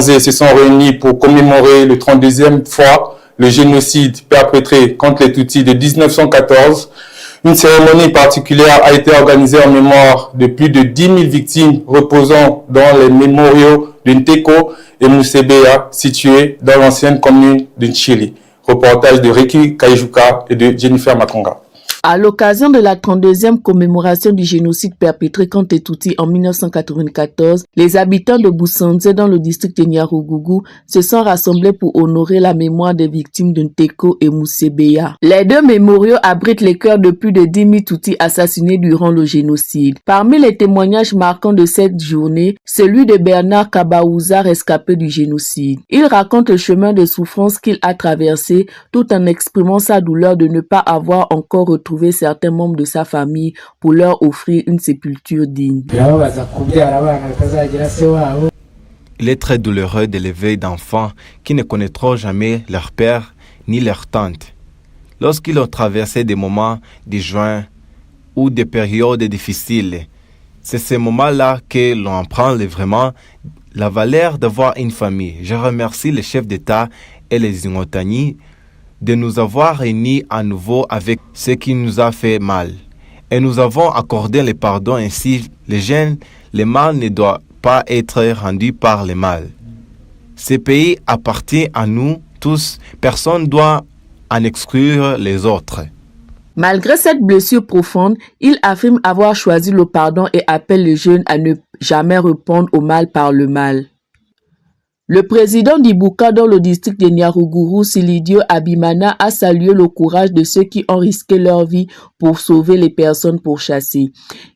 se sont réunis pour commémorer le 32e fois le génocide perpétré contre les Tutsis de 1914. Une cérémonie particulière a été organisée en mémoire de plus de 10 000 victimes reposant dans les mémoriaux de Nteko et Musebeya, situés dans l'ancienne commune de Nchili. Reportage de Ricky Kaijuka et de Jennifer Makonga. À l'occasion de la 32e commémoration du génocide perpétré contre les Tutsis en 1994, les habitants de Busanze dans le district de Nyarugugu se sont rassemblés pour honorer la mémoire des victimes de Nteko et Musebeya. Les deux mémoriaux abritent les cœurs de plus de 10 000 Tutsis assassinés durant le génocide. Parmi les témoignages marquants de cette journée, celui de Bernard Kabaouza, rescapé du génocide. Il raconte le chemin de souffrance qu'il a traversé tout en exprimant sa douleur de ne pas avoir encore retrouvé certains membres de sa famille pour leur offrir une sépulture digne. Il est très douloureux d'élever d'enfants qui ne connaîtront jamais leur père ni leur tante. Lorsqu'ils ont traversé des moments de joie ou des périodes difficiles, c'est ces moments-là que l'on apprend vraiment la valeur d'avoir une famille. Je remercie les chefs d'État et les Ingotani de nous avoir réunis à nouveau avec ce qui nous a fait mal. Et nous avons accordé le pardon ainsi. Les jeunes, le mal ne doit pas être rendu par le mal. Ce pays appartient à nous tous. Personne ne doit en exclure les autres. Malgré cette blessure profonde, il affirme avoir choisi le pardon et appelle les jeunes à ne jamais répondre au mal par le mal. Le président d'Ibuka dans le district de Nyaruguru, Silidio Abimana, a salué le courage de ceux qui ont risqué leur vie pour sauver les personnes pourchassées.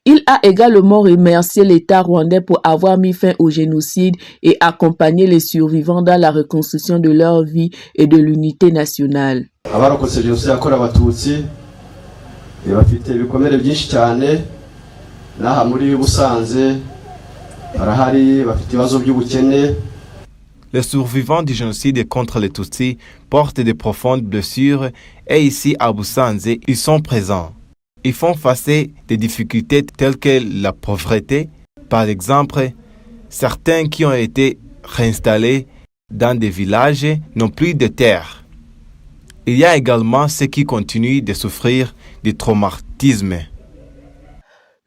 Il a également remercié l'État rwandais pour avoir mis fin au génocide et accompagné les survivants dans la reconstruction de leur vie et de l'unité nationale. Les survivants du génocide contre les Tutsis portent de profondes blessures et ici à Busanze, ils sont présents. Ils font face des difficultés telles que la pauvreté. Par exemple, certains qui ont été réinstallés dans des villages n'ont plus de terre. Il y a également ceux qui continuent de souffrir du traumatisme.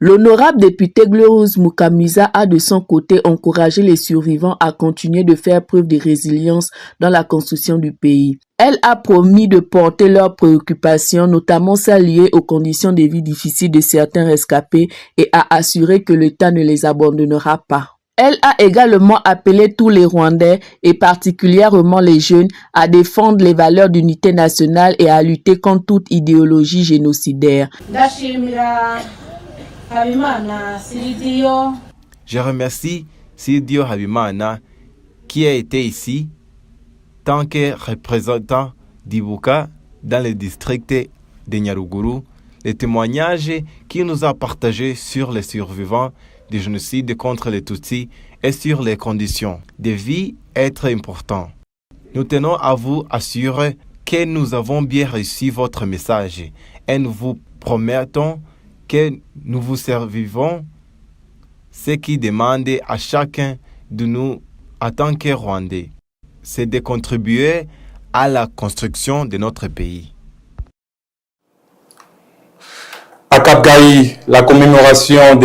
L'honorable député Glorieuse Mukamisa a de son côté encouragé les survivants à continuer de faire preuve de résilience dans la construction du pays. Elle a promis de porter leurs préoccupations, notamment celles liées aux conditions de vie difficiles de certains rescapés, et a assuré que l'État ne les abandonnera pas. Elle a également appelé tous les Rwandais, et particulièrement les jeunes, à défendre les valeurs d'unité nationale et à lutter contre toute idéologie génocidaire. Je remercie Silidio Habimana qui a été ici tant que représentant d'Ibuka dans le district de Nyaruguru. Les témoignages qu'il nous a partagés sur les survivants du génocide contre les Tutsis et sur les conditions de vie est très important. Nous tenons à vous assurer que nous avons bien reçu votre message et nous vous promettons que nous vous servirons, ce qui demande à chacun de nous, en tant que Rwandais, c'est de contribuer à la construction de notre pays. À Cap Gaï, la commémoration des